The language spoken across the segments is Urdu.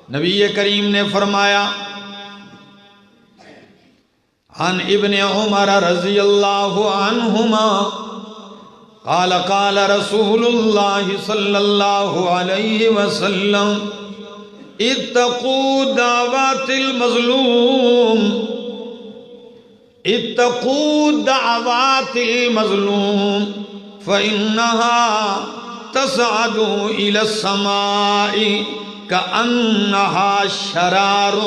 نبی کریم نے فرمایا عن ابن عمر رضی اللہ عنہما قال قال رسول اللہ صلی اللہ علیہ وسلم اتقوا دعوات المظلوم اتقوا دعوات المظلوم فإنها تصعد إلى السماء كأنها شرار.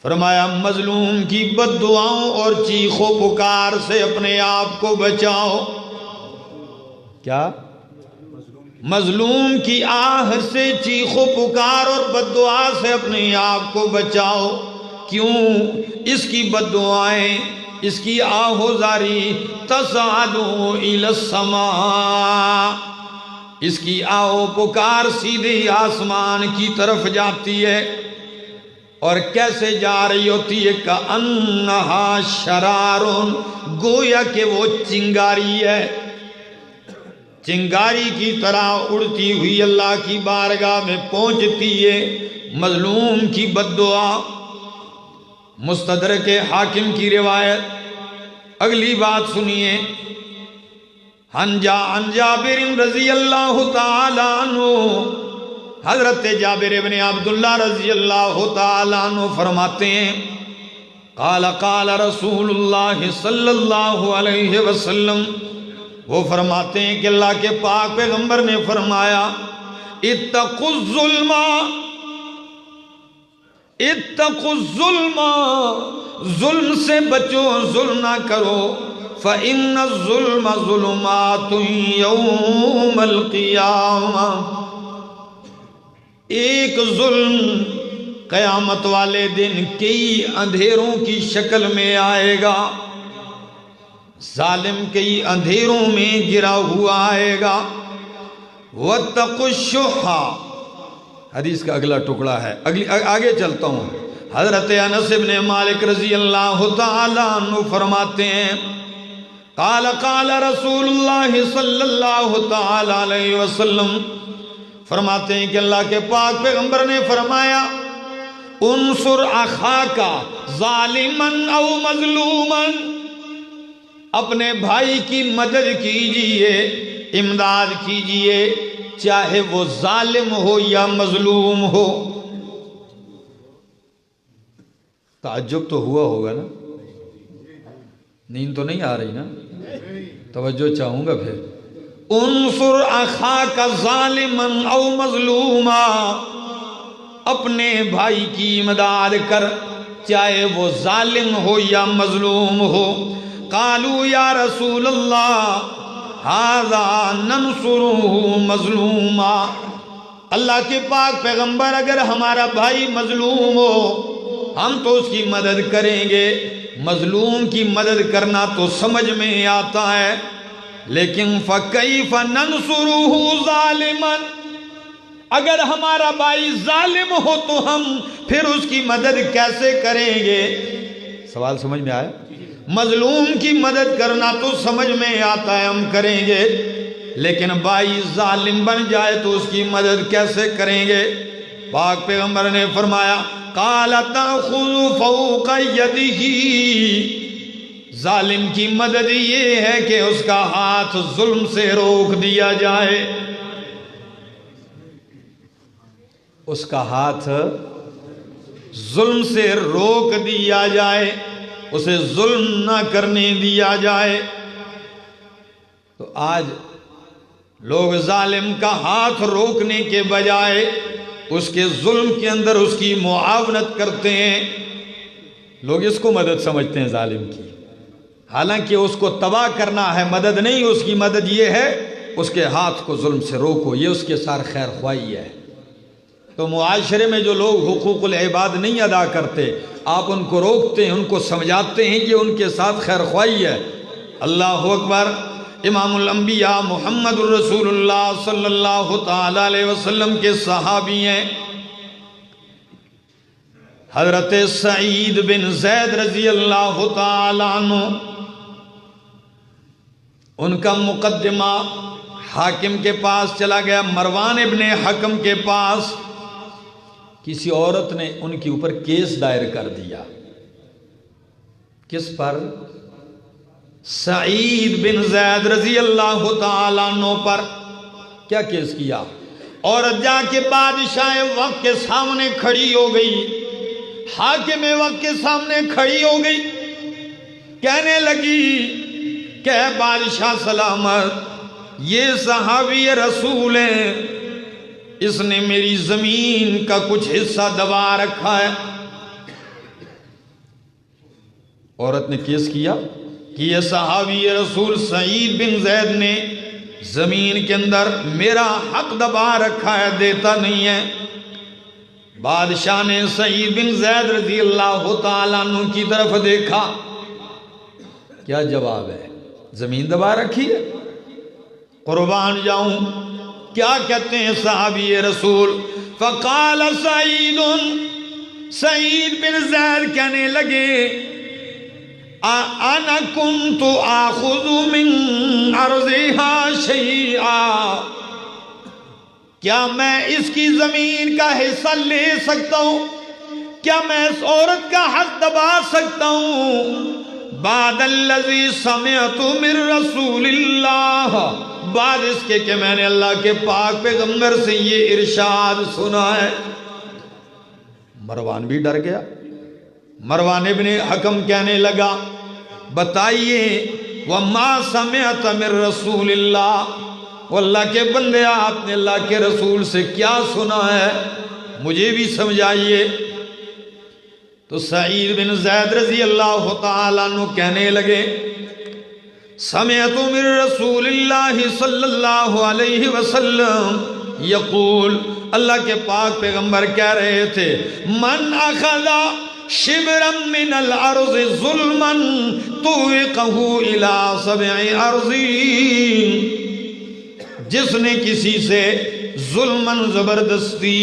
فرمایا مظلوم کی بد دعاؤں اور چیخ و پکار سے اپنے آپ کو بچاؤ. کیا؟ مظلوم کی آہ سے، چیخ و پکار اور بد دعا سے اپنے آپ کو بچاؤ. کیوں؟ اس کی بد دعائیں، اس کی آہوزاری تصعد الی السماء، اس کی آہ پکار سیدھے آسمان کی طرف جاتی ہے. اور کیسے جا رہی ہوتی ہے؟ کأنہا شرار، گویا کہ وہ چنگاری ہے، چنگاری کی طرح اڑتی ہوئی اللہ کی بارگاہ میں پہنچتی ہے. مظلوم کی بد دعا. مستدرک حاکم کی روایت. اگلی بات سنیے. عن جابر رضی اللہ تعالی عنہ، حضرت جابر ابن عبداللہ رضی اللہ تعالی عنہ فرماتے ہیں قال قال رسول اللہ صلی اللہ علیہ وسلم، وہ فرماتے ہیں کہ اللہ کے پاک پیغمبر نے فرمایا اتقوا الظلم، اتقوا الظلم، ظلم سے بچو، ظلم نہ کرو. فإن الظلم ظلمات یوم القیامہ، ایک ظلم قیامت والے دن کئی اندھیروں کی شکل میں آئے گا. ظالم کئی اندھیروں میں گرا ہوا آئے گا. واتقوا الشح، حدیث کا اگلا ٹکڑا ہے. آگے چلتا ہوں. حضرت انس بن مالک رضی اللہ تعالی عنہ فرماتے ہیں قال قال رسول اللہ صلی اللہ تعالی علیہ وسلم، فرماتے ہیں کہ اللہ کے پاک پیغمبر نے فرمایا انصر اخاک ظالما او مظلوما، اپنے بھائی کی مدد کیجئے، امداد کیجئے، چاہے وہ ظالم ہو یا مظلوم ہو. تعجب تو ہوا ہوگا نا؟ نیند تو نہیں آ رہی نا؟ توجہ چاہوں گا پھر. انصر اخاک ظالما او مظلوما، اپنے بھائی کی امداد کر، چاہے وہ ظالم ہو یا مظلوم ہو. قالوا یا رسول اللہ ھذا ننصره مظلوما، اللہ کے پاک پیغمبر اگر ہمارا بھائی مظلوم ہو ہم تو اس کی مدد کریں گے. مظلوم کی مدد کرنا تو سمجھ میں آتا ہے، لیکن فَكَيْفَ نَنْصُرُهُ ظَالِمًا، اگر ہمارا بھائی ظالم ہو تو ہم پھر اس کی مدد کیسے کریں گے؟ سوال سمجھ میں آیا؟ مظلوم کی مدد کرنا تو سمجھ میں آتا ہے، ہم کریں گے، لیکن بھائی ظالم بن جائے تو اس کی مدد کیسے کریں گے؟ پاک پیغمبر نے فرمایا قَالَ تَأْخُذُ فَوْقَ يَدِهِ، ظالم کی مدد یہ ہے کہ اس کا ہاتھ ظلم سے روک دیا جائے، اس کا ہاتھ ظلم سے روک دیا جائے، اسے ظلم نہ کرنے دیا جائے. تو آج لوگ ظالم کا ہاتھ روکنے کے بجائے اس کے ظلم کے اندر اس کی معاونت کرتے ہیں. لوگ اس کو مدد سمجھتے ہیں ظالم کی، حالانکہ اس کو تباہ کرنا ہے، مدد نہیں. اس کی مدد یہ ہے اس کے ہاتھ کو ظلم سے روکو، یہ اس کے ساتھ خیر خواہی ہے. تو معاشرے میں جو لوگ حقوق العباد نہیں ادا کرتے، آپ ان کو روکتے ہیں، ان کو سمجھاتے ہیں کہ ان کے ساتھ خیر خواہی ہے. اللہ اکبر. امام الانبیاء محمد الرسول اللہ صلی اللہ تعالی علیہ وسلم کے صحابی ہیں حضرت سعید بن زید رضی اللہ تعالی عنہ. ان کا مقدمہ حاکم کے پاس چلا گیا، مروان ابن حکم کے پاس. کسی عورت نے ان کے اوپر کیس دائر کر دیا. کس پر؟ سعید بن زید رضی اللہ تعالیٰ عنہ پر. کیا کیس کیا؟ عورت جا کے بادشاہ وقت کے سامنے کھڑی ہو گئی، حاکم وقت کے سامنے کھڑی ہو گئی، کہنے لگی کہ بادشاہ سلامت، یہ صحابی رسول ہے، اس نے میری زمین کا کچھ حصہ دبا رکھا ہے. عورت نے کیس کیا کہ یہ صحابی رسول سعید بن زید نے زمین کے اندر میرا حق دبا رکھا ہے، دیتا نہیں ہے. بادشاہ نے سعید بن زید رضی اللہ تعالیٰ عنہ کی طرف دیکھا. کیا جواب ہے؟ زمین دبا رکھی ہے؟ قربان جاؤں، کیا کہتے ہیں صحابی رسول؟ فقال سعید بن زید کہنے لگے انا کنت آخذ من ارضها شیئا، کیا میں اس کی زمین کا حصہ لے سکتا ہوں؟ کیا میں اس عورت کا حق دبا سکتا ہوں؟ بعد الذی سمعت من رسول اللہ، بعد اس کے کہ میں نے اللہ کے پاک پیغمبر سے یہ ارشاد سنا ہے. مروان بھی ڈر گیا. مروان ابن حکم کہنے لگا بتائیے وما سمعت من رسول اللہ، واللہ کے بندے آپ نے اللہ کے رسول سے کیا سنا ہے، مجھے بھی سمجھائیے. تو سعید بن زید رضی اللہ تعالیٰ عنہ کہنے لگے سمعت من رسول اللہ صلی اللہ علیہ وسلم یقول، اللہ کے پاک پیغمبر کہہ رہے تھے من اخذ شبرا من الارض ظلما طوقه الى 7 ارضین، جس نے کسی سے ظلمن زبردستی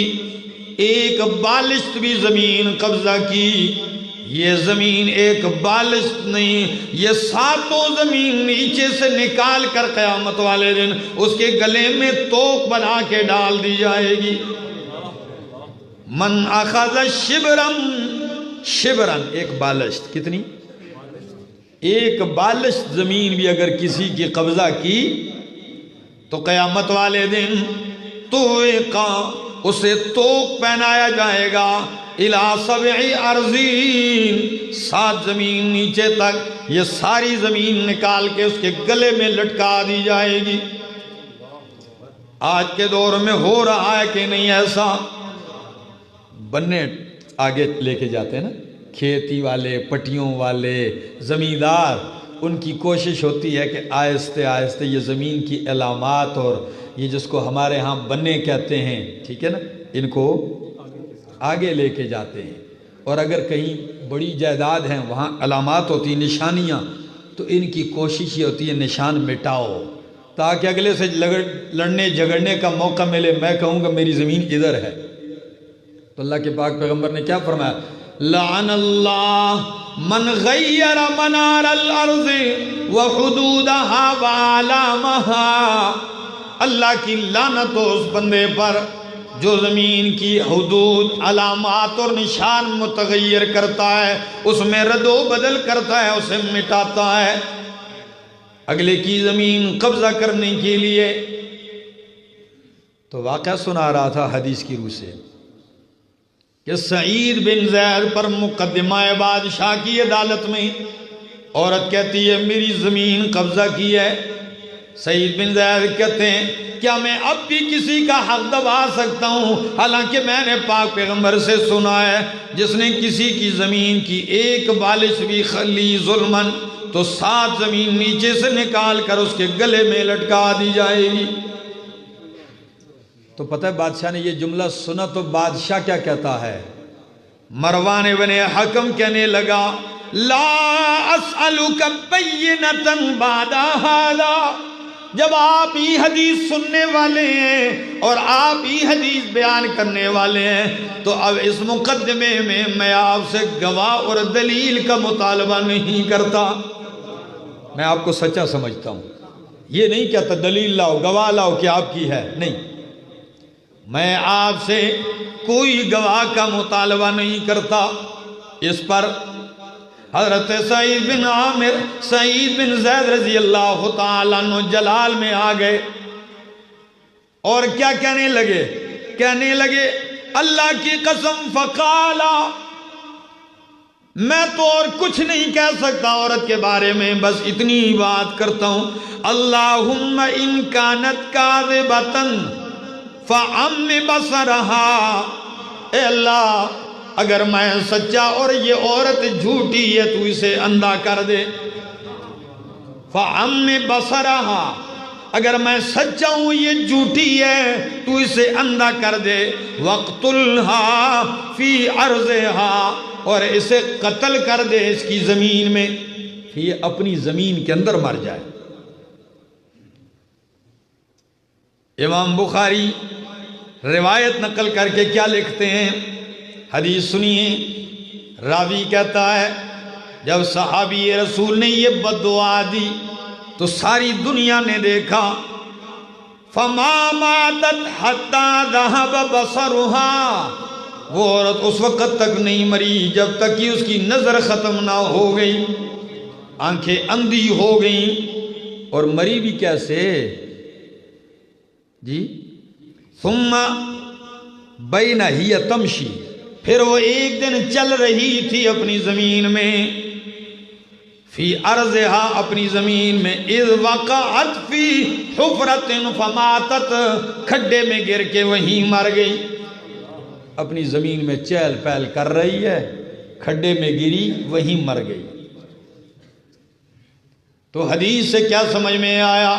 ایک بالشت بھی زمین قبضہ کی، یہ زمین ایک بالشت نہیں، یہ 7 زمین نیچے سے نکال کر قیامت والے دن اس کے گلے میں توق بنا کے ڈال دی جائے گی. من اخذ شبرن ایک بالشت، کتنی؟ ایک بالشت زمین بھی اگر کسی کی قبضہ کی تو قیامت والے دن اسے توق پہنایا جائے گا الی 7 ارضین، 7 زمین نیچے تک یہ ساری زمین نکال کے اس کے گلے میں لٹکا دی جائے گی. آج کے دور میں ہو رہا ہے کہ نہیں ایسا؟ بننے آگے لے کے جاتے ہیں نا، کھیتی والے، پٹیوں والے، زمیندار، ان کی کوشش ہوتی ہے کہ آہستہ آہستہ یہ زمین کی علامات اور یہ جس کو ہمارے ہاں بننے کہتے ہیں، ٹھیک ہے نا، ان کو آگے لے کے جاتے ہیں. اور اگر کہیں بڑی جائیداد ہیں وہاں علامات ہوتی ہیں، نشانیاں، تو ان کی کوشش یہ ہوتی ہے نشان مٹاؤ تاکہ اگلے سے لڑنے جھگڑنے کا موقع ملے. میں کہوں گا میری زمین ادھر ہے، تو اللہ کے پاک پیغمبر نے کیا فرمایا؟ لعن اللہ من غیر منار الارض وحدودها وعلامها، اللہ کی لعنت ہو اس بندے پر جو زمین کی حدود، علامات اور نشان متغیر کرتا ہے، اس میں رد و بدل کرتا ہے، اسے مٹاتا ہے اگلے کی زمین قبضہ کرنے کے لیے. تو واقعہ سنا رہا تھا حدیث کی روح سے کہ سعید بن زید پر مقدمہ بادشاہ کی عدالت میں عورت کہتی ہے میری زمین قبضہ کی ہے. سعید بن زید کہتے ہیں کیا میں اب بھی کسی کا حق دبا سکتا ہوں؟ حالانکہ میں نے پاک پیغمبر سے سنا ہے جس نے کسی کی زمین کی ایک بالش بھی خلی ظلمن تو 7 زمین نیچے سے نکال کر اس کے گلے میں لٹکا دی جائے گی. تو پتہ ہے بادشاہ نے یہ جملہ سنا تو بادشاہ کیا کہتا ہے؟ مروان ابن حکم کہنے لگا لا اسألک بینۃ بعد ھذا، جب آپ ہی حدیث سننے والے ہیں اور آپ ہی حدیث بیان کرنے والے ہیں تو اب اس مقدمے میں میں آپ سے گواہ اور دلیل کا مطالبہ نہیں کرتا. میں آپ کو سچا سمجھتا ہوں، یہ نہیں کہتا دلیل لاؤ، گواہ لاؤ کہ آپ کی ہے، نہیں. میں آپ سے کوئی گواہ کا مطالبہ نہیں کرتا۔ اس پر حضرت سعید بن عامر، سعید بن زید رضی اللہ تعالیٰ عنہ جلال میں آ گئے اور کیا کہنے لگے اللہ کی قسم، فقالا، میں تو اور کچھ نہیں کہہ سکتا عورت کے بارے میں، بس اتنی بات کرتا ہوں، اللہم ان کانت کاذبۃ فعم بصرہا، اے اللہ اگر میں سچا اور یہ عورت جھوٹی ہے تو اسے اندھا کر دے، فعم بصرہا، اگر میں سچا ہوں یہ جھوٹی ہے تو اسے اندھا کر دے، وقتلھا فی ارضھا، اور اسے قتل کر دے اس کی زمین میں، یہ اپنی زمین کے اندر مر جائے۔ امام بخاری روایت نقل کر کے کیا لکھتے ہیں، حدیث سنیے، راوی کہتا ہے جب صحابی رسول نے یہ بد دعا دی تو ساری دنیا نے دیکھا، فما ماتت حتی ذہب بصرہا، وہ عورت اس وقت تک نہیں مری جب تک کہ اس کی نظر ختم نہ ہو گئی، آنکھیں اندھی ہو گئیں، اور مری بھی کیسے جی، ثم بین ہی تمشی، پھر وہ ایک دن چل رہی تھی اپنی زمین میں، فی ارضھا، اپنی زمین میں، اذ وقعت فی حفرۃ فماتت، کھڈے میں گر کے وہیں مر گئی، اپنی زمین میں چہل پہل کر رہی ہے، کھڈے میں گری وہیں مر گئی۔ تو حدیث سے کیا سمجھ میں آیا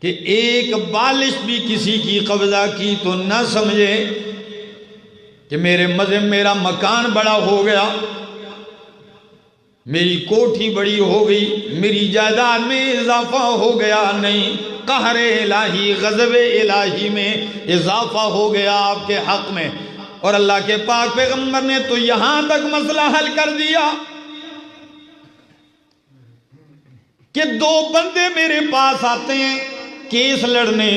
کہ ایک بالش بھی کسی کی قبضہ کی تو نہ سمجھے کہ میرا مکان بڑا ہو گیا، میری کوٹھی بڑی ہو گئی، میری جائیداد میں اضافہ ہو گیا، نہیں، قہر الہی، غضب الہی میں اضافہ ہو گیا آپ کے حق میں۔ اور اللہ کے پاک پیغمبر نے تو یہاں تک مسئلہ حل کر دیا کہ دو بندے میرے پاس آتے ہیں کیس لڑنے،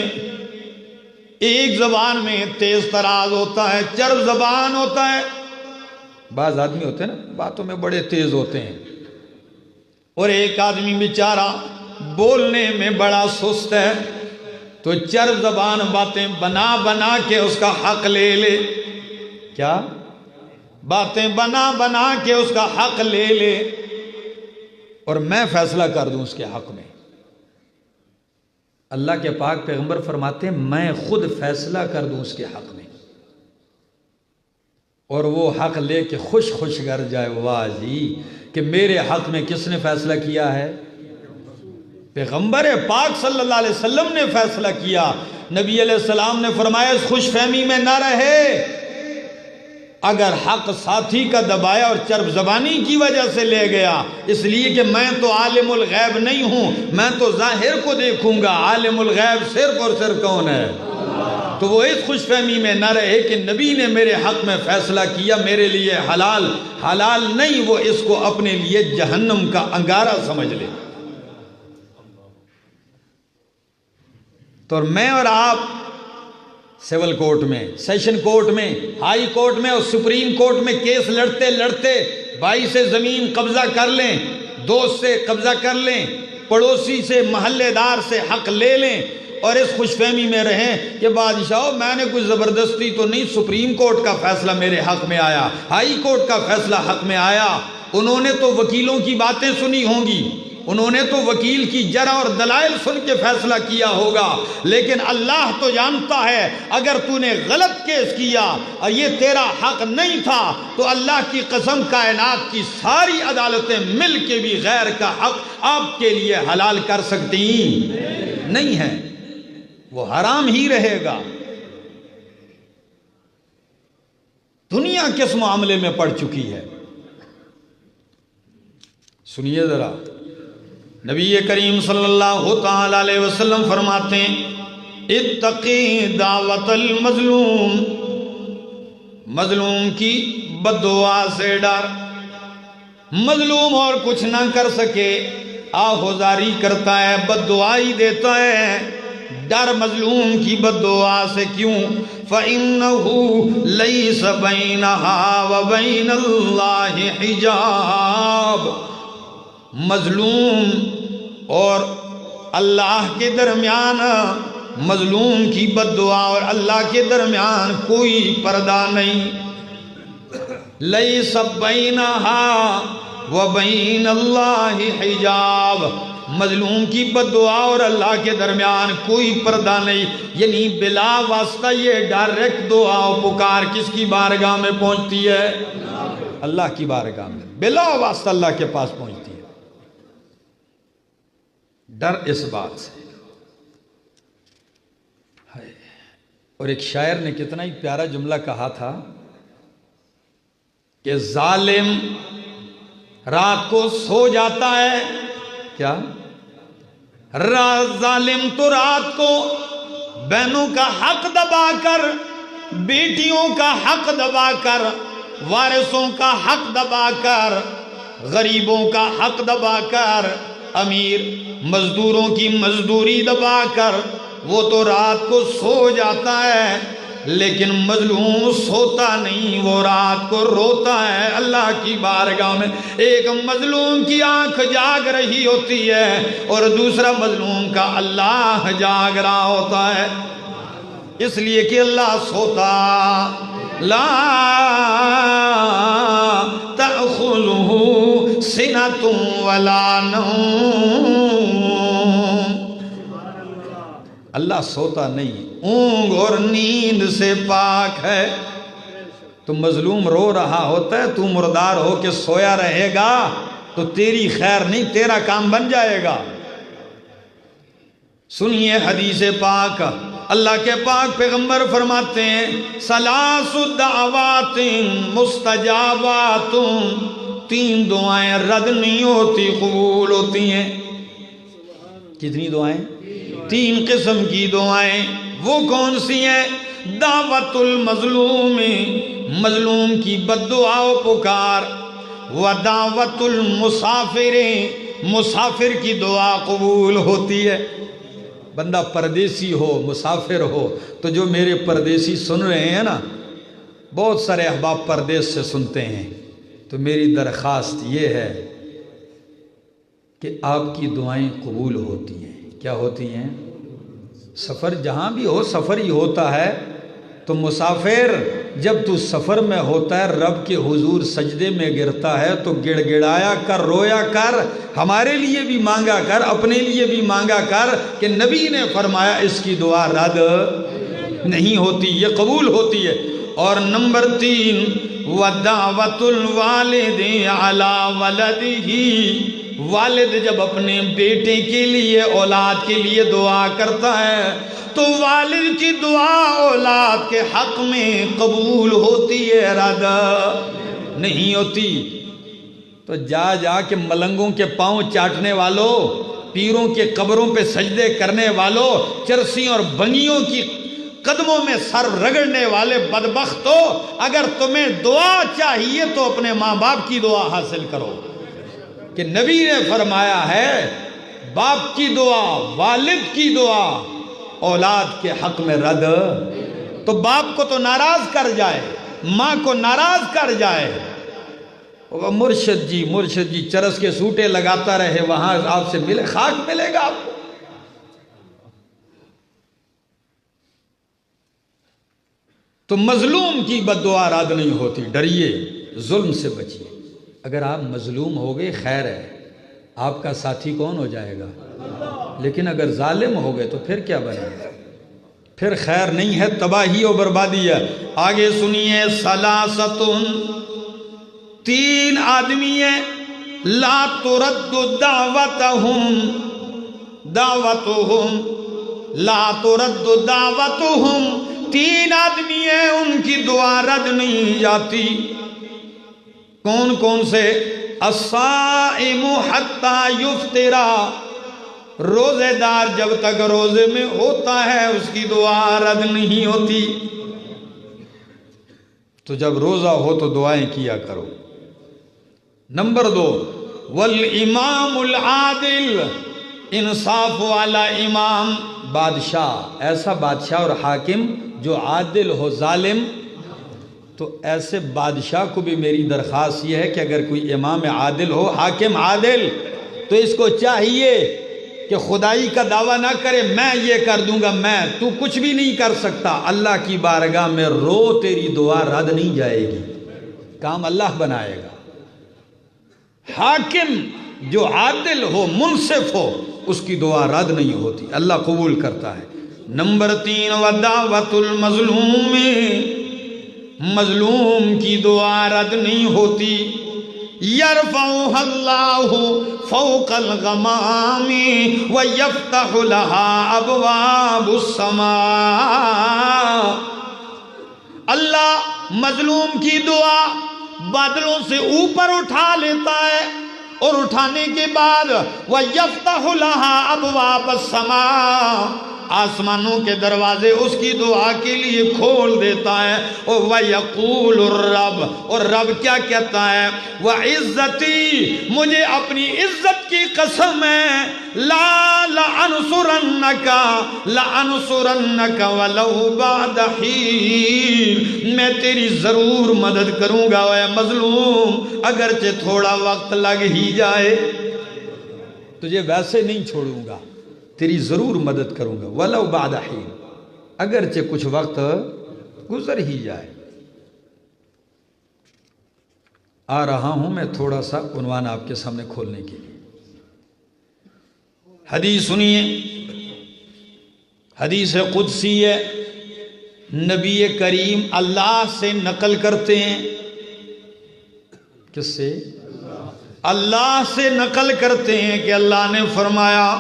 ایک زبان میں تیز تراز ہوتا ہے، چرب زبان ہوتا ہے، بعض آدمی ہوتے ہیں نا باتوں میں بڑے تیز ہوتے ہیں، اور ایک آدمی بیچارہ بولنے میں بڑا سست ہے، تو چرب زبان باتیں بنا بنا کے اس کا حق لے لے، کیا باتیں بنا بنا کے اس کا حق لے لے، اور میں فیصلہ کر دوں اس کے حق میں۔ اللہ کے پاک پیغمبر فرماتے ہیں میں خود فیصلہ کر دوں اس کے حق میں، اور وہ حق لے کے خوش خوش گھر جائے، واہ جی کہ میرے حق میں کس نے فیصلہ کیا ہے؟ پیغمبر پاک صلی اللہ علیہ وسلم نے فیصلہ کیا۔ نبی علیہ السلام نے فرمایا اس خوش فہمی میں نہ رہے، اگر حق ساتھی کا دبایا اور چرب زبانی کی وجہ سے لے گیا، اس لیے کہ میں تو عالم الغیب نہیں ہوں، میں تو ظاہر کو دیکھوں گا، عالم الغیب صرف اور صرف کون ہے؟ تو وہ اس خوش فہمی میں نہ رہے کہ نبی نے میرے حق میں فیصلہ کیا، میرے لیے حلال حلال نہیں، وہ اس کو اپنے لیے جہنم کا انگارہ سمجھ لے۔ تو میں اور آپ سول کورٹ میں، سیشن کورٹ میں، ہائی کورٹ میں اور سپریم کورٹ میں کیس لڑتے لڑتے بھائی سے زمین قبضہ کر لیں، دوست سے قبضہ کر لیں، پڑوسی سے، محلے دار سے حق لے لیں، اور اس خوش فہمی میں رہیں کہ بادشاہ میں نے کچھ زبردستی تو نہیں، سپریم کورٹ کا فیصلہ میرے حق میں آیا، ہائی کورٹ کا فیصلہ حق میں آیا، انہوں نے تو وکیلوں کی باتیں سنی ہوں گی، انہوں نے تو وکیل کی جرح اور دلائل سن کے فیصلہ کیا ہوگا، لیکن اللہ تو جانتا ہے اگر تو نے غلط کیس کیا اور یہ تیرا حق نہیں تھا تو اللہ کی قسم کائنات کی ساری عدالتیں مل کے بھی غیر کا حق آپ کے لیے حلال کر سکتی نہیں ہیں، وہ حرام ہی رہے گا۔ دنیا کس معاملے میں پڑ چکی ہے؟ سنیے ذرا، نبی کریم صلی اللہ تعالی علیہ وسلم فرماتے ہیں اتقی دعوت المظلوم، مظلوم کی بد دعا سے ڈر، مظلوم اور کچھ نہ کر سکے، آہوزاری کرتا ہے، بد دعائی دیتا ہے، ڈر مظلوم کی بد دعا سے کیوں؟ فَإِنَّهُ لَيْسَ بَيْنَهَا وَبَيْنَ اللَّهِ حِجَابٌ، مظلوم اور اللہ کے درمیان، مظلوم کی بد دعا اور اللہ کے درمیان کوئی پردہ نہیں۔ لَيْسَ بَيْنَهَا وَبَيْنَ اللَّهِ حِجَابٌ، مظلوم کی بد دعا اور اللہ کے درمیان کوئی پردہ نہیں، یعنی بلا واسطہ یہ ڈائریکٹ دعا و پکار کس کی بارگاہ میں پہنچتی ہے؟ اللہ کی بارگاہ میں، بلا واسطہ اللہ کے پاس پہنچتی ہے۔ ڈر اس بات سے۔ اور ایک شاعر نے کتنا ہی پیارا جملہ کہا تھا کہ ظالم رات کو سو جاتا ہے، کیا؟ ظالم تو رات کو بہنوں کا حق دبا کر، بیٹیوں کا حق دبا کر، وارثوں کا حق دبا کر، غریبوں کا حق دبا کر، امیر مزدوروں کی مزدوری دبا کر وہ تو رات کو سو جاتا ہے، لیکن مظلوم سوتا نہیں، وہ رات کو روتا ہے اللہ کی بارگاہ میں۔ ایک مظلوم کی آنکھ جاگ رہی ہوتی ہے اور دوسرا مظلوم کا اللہ جاگ رہا ہوتا ہے، اس لیے کہ اللہ سوتا لا تأخذہ سنۃ ولا نوم، اللہ سوتا نہیں، اونگ اور نیند سے پاک ہے۔ تو مظلوم رو رہا ہوتا ہے، تو مردار ہو کے سویا رہے گا تو تیری خیر نہیں، تیرا کام بن جائے گا۔ سنیے حدیث پاک، اللہ کے پاک پیغمبر فرماتے ہیں ثلاث دعوات مستجابات، تین دعائیں رد نہیں ہوتی، قبول ہوتی ہیں۔ کتنی دعائیں؟ تین قسم کی دعائیں۔ وہ کون سی ہیں؟ دعوت المظلوم، مظلوم کی بد دعا و پکار، و دعوت المسافر، مسافر کی دعا قبول ہوتی ہے۔ بندہ پردیسی ہو، مسافر ہو، تو جو میرے پردیسی سن رہے ہیں نا، بہت سارے احباب پردیس سے سنتے ہیں، تو میری درخواست یہ ہے کہ آپ کی دعائیں قبول ہوتی ہیں۔ کیا ہوتی ہیں؟ سفر جہاں بھی ہو، سفر ہی ہوتا ہے۔ تو مسافر جب تو سفر میں ہوتا ہے، رب کے حضور سجدے میں گرتا ہے تو گڑ گڑایا کر، رویا کر، ہمارے لیے بھی مانگا کر، اپنے لیے بھی مانگا کر کہ نبی نے فرمایا اس کی دعا رد نہیں ہوتی، یہ قبول ہوتی ہے۔ اور نمبر 3 وَدَعْوَةُ الْوَالِدِ عَلَى وَلَدِهِ، والد جب اپنے بیٹے کے لیے، اولاد کے لیے دعا کرتا ہے تو والد کی دعا اولاد کے حق میں قبول ہوتی ہے، رد نہیں ہوتی۔ تو جا جا کے ملنگوں کے پاؤں چاٹنے والوں، پیروں کے قبروں پہ سجدے کرنے والوں، چرسیوں اور بنگیوں کی قدموں میں سر رگڑنے والے بدبختو، اگر تمہیں دعا چاہیے تو اپنے ماں باپ کی دعا حاصل کرو، کہ نبی نے فرمایا ہے باپ کی دعا، والد کی دعا اولاد کے حق میں رد۔ تو باپ کو تو ناراض کر جائے، ماں کو ناراض کر جائے، مرشد جی چرس کے سوٹے لگاتا رہے، وہاں آپ سے ملے، خاک ملے گا آپ کو۔ تو مظلوم کی بد دعا رد نہیں ہوتی، ڈریے، ظلم سے بچیے۔ اگر آپ مظلوم ہو گئے خیر ہے، آپ کا ساتھی کون ہو جائے گا؟ لیکن اگر ظالم ہو گئے تو پھر کیا بنے گا؟ پھر خیر نہیں ہے، تباہی و بربادی ہے۔ آگے سنیے ثلاثۃ، تین آدمی ہیں لا ترد دعوتہم لا ترد دعوتہم، تین آدمی ہیں ان کی دعا رد نہیں جاتی۔ کون کون سے؟ الصائم حتی یفطر، روزے دار جب تک روزے میں ہوتا ہے اس کی دعا رد نہیں ہوتی۔ تو جب روزہ ہو تو دعائیں کیا کرو۔ نمبر 2 والامام العادل، انصاف والا امام بادشاہ، ایسا بادشاہ اور حاکم جو عادل ہو، ظالم. تو ایسے بادشاہ کو بھی میری درخواست یہ ہے کہ اگر کوئی امام عادل ہو، حاکم عادل، تو اس کو چاہیے کہ خدائی کا دعویٰ نہ کرے میں یہ کر دوں گا، تو کچھ بھی نہیں کر سکتا. اللہ کی بارگاہ میں رو، تیری دعا رد نہیں جائے گی، کام اللہ بنائے گا. حاکم جو عادل ہو، منصف ہو، اس کی دعا رد نہیں ہوتی، اللہ قبول کرتا ہے. نمبر 3 ودعوت المظلوم، مظلوم کی دعا رد نہیں ہوتی. یرفعها اللہ فوق الغمام ویفتح لها ابواب السماء. اللہ مظلوم کی دعا بادلوں سے اوپر اٹھا لیتا ہے، اور اٹھانے کے بعد وَيَفْتَحُ لَهَا أَبْوَابَ السَّمَاءِ، آسمانوں کے دروازے اس کی دعا کے لیے کھول دیتا ہے. وَيَقُولُ الرَّبُ، اور رب کیا کہتا ہے؟ وَعِزَّتِي، مجھے اپنی عزت کی قسم ہے، لَأَنْصُرَنَّكَ وَلَوْ بَعْدَ حِينٍ، میں تیری ضرور مدد کروں گا اے مظلوم، اگرچہ تھوڑا وقت لگ ہی جائے، تجھے ویسے نہیں چھوڑوں گا، تیری ضرور مدد کروں گا. وَلَوْ بَعْدَ حِينٍ، اگرچہ کچھ وقت گزر ہی جائے. آ رہا ہوں میں تھوڑا سا عنوان آپ کے سامنے کھولنے کے لیے. حدیث سنیے، حدیث قدسی ہے، نبی کریم اللہ سے نقل کرتے ہیں. کس سے؟ اللہ سے نقل کرتے ہیں کہ اللہ نے فرمایا.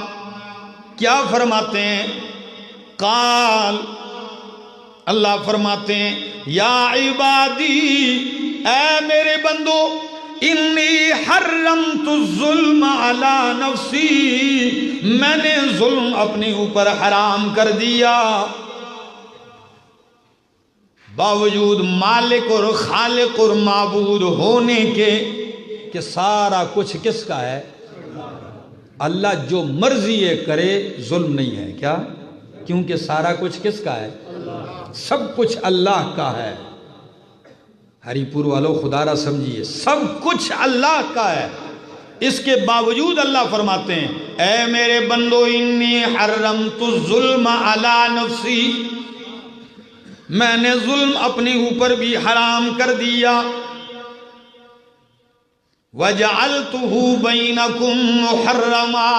کیا فرماتے ہیں؟ قال، اللہ فرماتے ہیں یا عبادی، اے میرے بندو، انی حرمت الظلم علی نفسی، میں نے ظلم اپنے اوپر حرام کر دیا. باوجود مالک اور خالق اور معبود ہونے کے کہ سارا کچھ کس کا ہے؟ اللہ جو مرضی یہ کرے ظلم نہیں ہے. کیا؟ کیونکہ سارا کچھ کس کا ہے؟ سب کچھ اللہ کا ہے. ہری پور والوں خدا را سمجھیے، سب کچھ اللہ کا ہے. اس کے باوجود اللہ فرماتے ہیں اے میرے بندو، انی حرمت الظلم علی نفسی، میں نے ظلم اپنے اوپر بھی حرام کر دیا. وَجَعَلْتُهُ بَيْنَكُمْ مُحَرَّمًا،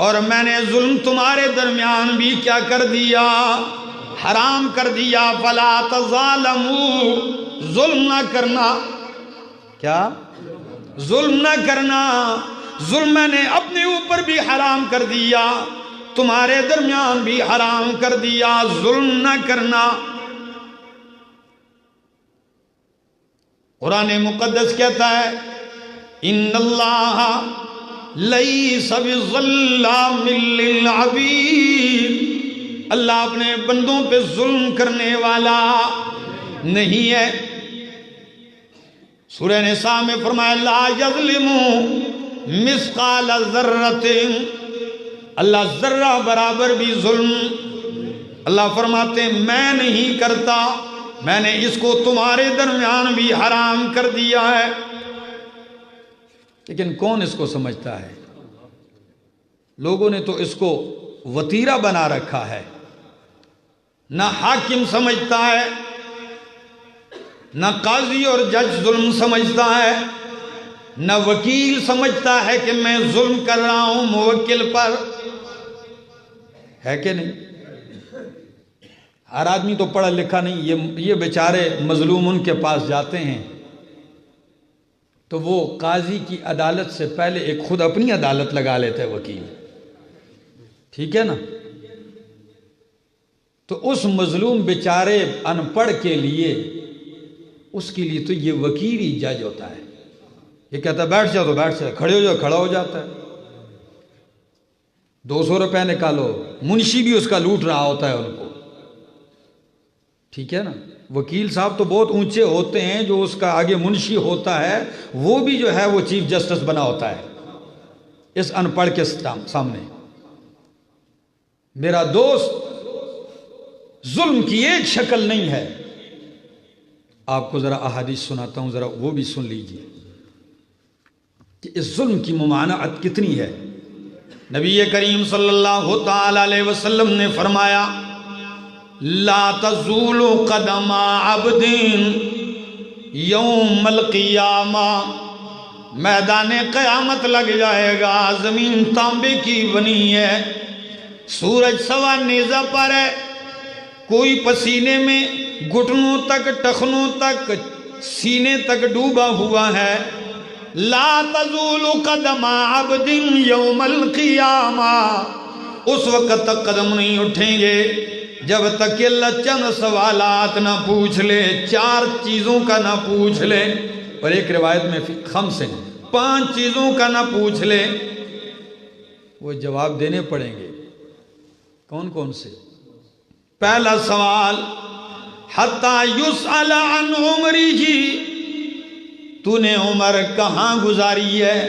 اور میں نے ظلم تمہارے درمیان بھی کیا کر دیا؟ حرام کر دیا. فَلَا تَظَالَمُوا، ظلم نہ کرنا. کیا؟ ظلم نہ کرنا. ظلم میں نے اپنے اوپر بھی حرام کر دیا، تمہارے درمیان بھی حرام کر دیا. ظلم نہ کرنا. قرآن مقدس کہتا ہے ان اللہ لیس بظلام للعبید، اللہ اپنے بندوں پہ ظلم کرنے والا نہیں ہے. سورہ نساء میں فرمایا لا یظلم مثقال ذرۃ، اللہ ذرہ برابر بھی ظلم، اللہ فرماتے ہیں میں نہیں کرتا، میں نے اس کو تمہارے درمیان بھی حرام کر دیا ہے. لیکن کون اس کو سمجھتا ہے؟ لوگوں نے تو اس کو وتیرہ بنا رکھا ہے. نہ حاکم سمجھتا ہے، نہ قاضی اور جج ظلم سمجھتا ہے، نہ وکیل سمجھتا ہے کہ میں ظلم کر رہا ہوں موکل پر. ہے کہ نہیں؟ ہر آدمی تو پڑھا لکھا نہیں. یہ بیچارے مظلوم ان کے پاس جاتے ہیں تو وہ قاضی کی عدالت سے پہلے ایک خود اپنی عدالت لگا لیتے وکیل. ٹھیک ہے نا؟ تو اس مظلوم بیچارے ان پڑھ کے لیے، اس کے لیے تو یہ وکیل ہی جج ہوتا ہے. یہ کہتا ہے بیٹھ جاؤ تو بیٹھ جاؤ، کھڑے ہو جاؤ کھڑا ہو جاتا ہے. 200 روپے نکالو، منشی بھی اس کا لوٹ رہا ہوتا ہے ان کو. ٹھیک ہے نا؟ وکیل صاحب تو بہت اونچے ہوتے ہیں، جو اس کا آگے منشی ہوتا ہے وہ بھی جو ہے وہ چیف جسٹس بنا ہوتا ہے اس ان پڑھ کے سامنے. میرا دوست ظلم کی ایک شکل نہیں ہے. آپ کو ذرا احادیث سناتا ہوں، ذرا وہ بھی سن لیجیے کہ اس ظلم کی ممانعت کتنی ہے. نبی کریم صلی اللہ تعالی علیہ وسلم نے فرمایا لا تزول قدم عبد یوم القیامہ، میدان قیامت لگ جائے گا، زمین تانبے کی بنی ہے، سورج سوا نیزہ پر ہے، کوئی پسینے میں گھٹنوں تک، ٹخنوں تک، سینے تک ڈوبا ہوا ہے. لا تزول قدم عبد یوم القیامہ، اس وقت تک قدم نہیں اٹھیں گے جب تک کہ اللہ چند سوالات نہ پوچھ لے، 4 چیزوں کا نہ پوچھ لے، اور ایک روایت میں 5 چیزوں کا نہ پوچھ لے. وہ جواب دینے پڑیں گے. کون کون سے؟ پہلا سوال حتی یسأل عن عمرہ، تو نے عمر کہاں گزاری ہے؟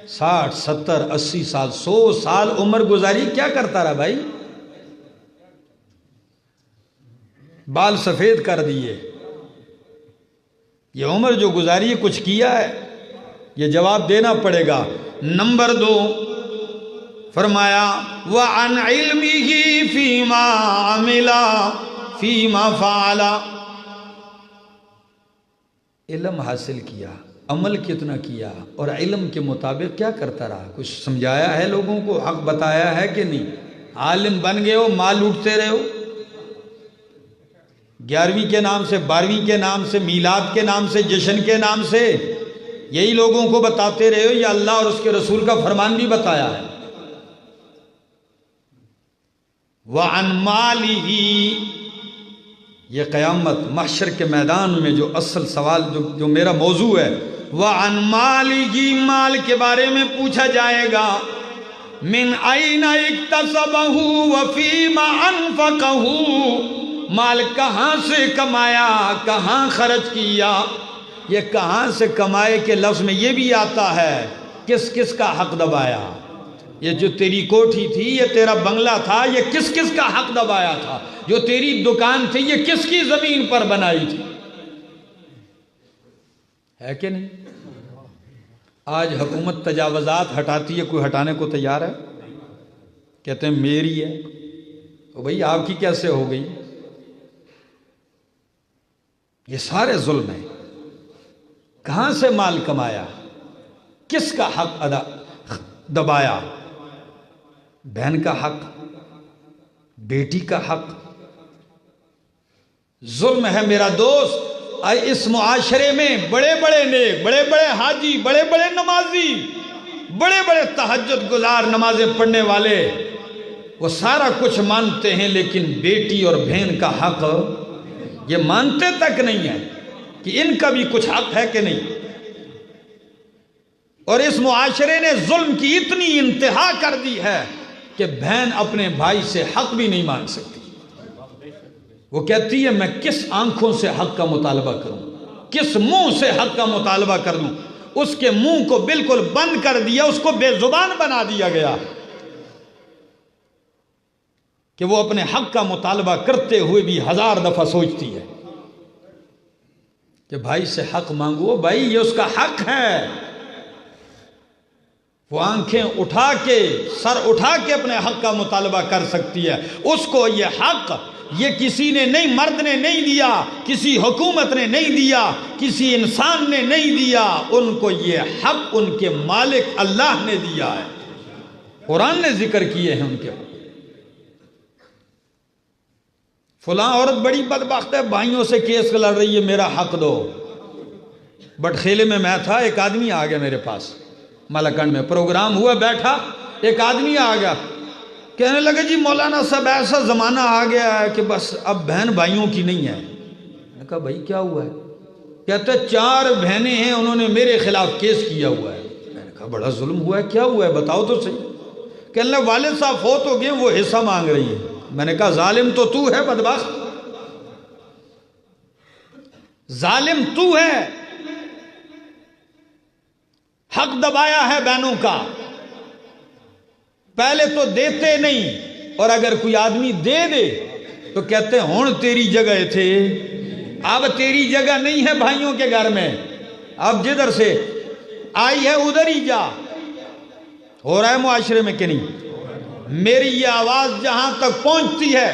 60 70 80 سال 100 سال عمر گزاری، کیا کرتا رہا بھائی؟ بال سفید کر دیے. یہ عمر جو گزاری ہے کچھ کیا ہے؟ یہ جواب دینا پڑے گا. نمبر 2 فرمایا وَعَنْ عِلْمِهِ فِيمَا عَمِلَ فِيمَا فَعَلَ، علم حاصل کیا، عمل کتنا کیا، اور علم کے مطابق کیا کرتا رہا. کچھ سمجھایا ہے لوگوں کو، حق بتایا ہے کہ نہیں؟ عالم بن گئے ہو، مال لوٹتے رہے ہو، 11ویں کے نام سے، 12ویں کے نام سے، میلاد کے نام سے، جشن کے نام سے یہی لوگوں کو بتاتے رہے ہو، یا اللہ اور اس کے رسول کا فرمان بھی بتایا ہے. وَعَنْ مَالِهِ، یہ قیامت محشر کے میدان میں جو اصل سوال جو میرا موضوع ہے، وَعَنْ مَالِهِ، مال کے بارے میں پوچھا جائے گا. مِنْ أَيْنَ اكْتَسَبَهُ وَفِيمَ أَنْفَقَهُ، مال کہاں سے کمایا، کہاں خرچ کیا. یہ کہاں سے کمائے کے لفظ میں یہ بھی آتا ہے کس کس کا حق دبایا. یہ جو تیری کوٹھی تھی، یہ تیرا بنگلہ تھا، یہ کس کس کا حق دبایا تھا. جو تیری دکان تھی، یہ کس کی زمین پر بنائی تھی. ہے کہ نہیں؟ آج حکومت تجاوزات ہٹاتی ہے، کوئی ہٹانے کو تیار ہے؟ کہتے ہیں میری ہے. تو بھئی آپ کی کیسے ہو گئی؟ یہ سارے ظلم ہیں. کہاں سے مال کمایا، کس کا حق دبایا. بہن کا حق، بیٹی کا حق. ظلم ہے میرا دوست. اس معاشرے میں بڑے بڑے نیک، بڑے بڑے حاجی، بڑے بڑے نمازی، بڑے بڑے تہجد گزار، نمازیں پڑھنے والے، وہ سارا کچھ مانتے ہیں، لیکن بیٹی اور بہن کا حق یہ مانتے تک نہیں ہے کہ ان کا بھی کچھ حق ہے کہ نہیں. اور اس معاشرے نے ظلم کی اتنی انتہا کر دی ہے کہ بہن اپنے بھائی سے حق بھی نہیں مانگ سکتی. وہ کہتی ہے میں کس آنکھوں سے حق کا مطالبہ کروں، کس منہ سے حق کا مطالبہ کر دوں. اس کے منہ کو بالکل بند کر دیا، اس کو بے زبان بنا دیا گیا کہ وہ اپنے حق کا مطالبہ کرتے ہوئے بھی 1000 دفعہ سوچتی ہے کہ بھائی سے حق مانگو. بھائی یہ اس کا حق ہے. وہ آنکھیں اٹھا کے، سر اٹھا کے اپنے حق کا مطالبہ کر سکتی ہے. اس کو یہ حق یہ کسی نے نہیں، مرد نے نہیں دیا، کسی حکومت نے نہیں دیا، کسی انسان نے نہیں دیا. ان کو یہ حق ان کے مالک اللہ نے دیا ہے. قرآن نے ذکر کیے ہیں ان کے. فلاں عورت بڑی بدبخت ہے، بھائیوں سے کیس لڑ رہی ہے، میرا حق دو. بٹخیلے میں تھا، ایک آدمی آ گیا میرے پاس، ملکنڈ میں پروگرام ہوا، بیٹھا، ایک آدمی آ گیا، کہنے لگے جی مولانا صاحب ایسا زمانہ آ گیا ہے کہ بس اب بہن بھائیوں کی نہیں ہے. میں نے کہا بھائی کیا ہوا ہے؟ کہتے 4 بہنیں ہیں، انہوں نے میرے خلاف کیس کیا ہوا ہے. میں نے کہا بڑا ظلم ہوا ہے، کیا ہوا ہے بتاؤ تو صحیح. کہنے لگے والد صاحب فوت ہو گئے، وہ حصہ مانگ رہی ہے. میں نے کہا ظالم تو ہے بدبخت، ظالم تو ہے. حق دبایا ہے بہنوں کا. پہلے تو دیتے نہیں اور اگر کوئی آدمی دے دے تو کہتے ہیں ہون تیری جگہ تھے، اب تیری جگہ نہیں ہے بھائیوں کے گھر میں، اب جدھر سے آئی ہے ادھر ہی جا۔ ہو رہا ہے معاشرے میں کہ نہیں؟ میری یہ آواز جہاں تک پہنچتی ہے